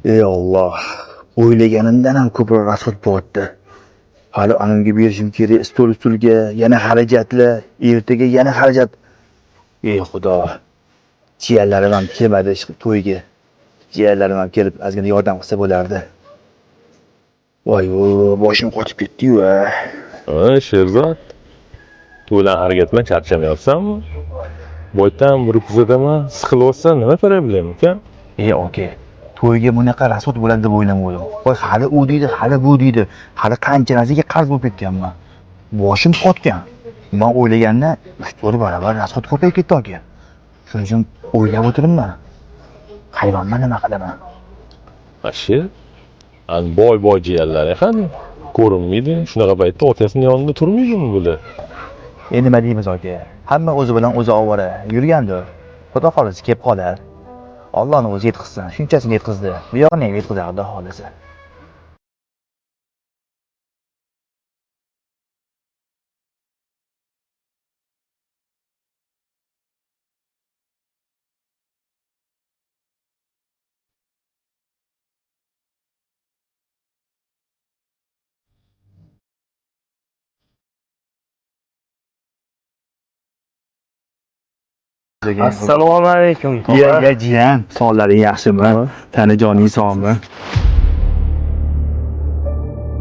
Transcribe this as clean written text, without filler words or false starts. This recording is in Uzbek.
Ey Alloh, o'ylaganimdan ham ko'proq rasxod bo'pti. Hali anamga berishim kerak stol-stulga, yana xarajatlar, ertaga yana xarajat. Ey Xudo, jiyanlarim ham kelmadi to'yga. Jiyanlarim ham kelib ozgina yordam qilsa bo'lardi. Voy, boshim qotib ketdi-yu. Sherzod, to'ydan harakatman charchamayapsanmi? Boydan bir kuzataman, siqilyapsan, nima problem uka? Ey aka, to'yga bunaqa rasxod bo'ladi deb o'ylamadim. Voy, hali u deydi, hali bu deydi. Hali qancha narsaga qarz bo'lib ketganman. Boshim qotgan. Men o'ylagandan 3-4 barobar rasxod ko'payib ketdi aka. Shuning uchun o'ylab o'tiribman. Hayvonman nima qilaman? Ashir, an boy jiyanlari qani? Ko'rinmaydi, shunaqa paytda otasining yonida turmaydimi bular? Endi nima deymiz aka? Hamma o'zi bilan o'zi ovora yurgandir. Xudo xolisi kelib qolar. Allohning o'zi yetkazsin. Shunchasini yetkazdi. Bu yog'ini ham yetkazadi xolisi. Assalomu alaykum. Ya jiyan, sonlaring yaxshimi? Tanajoning sog'mi?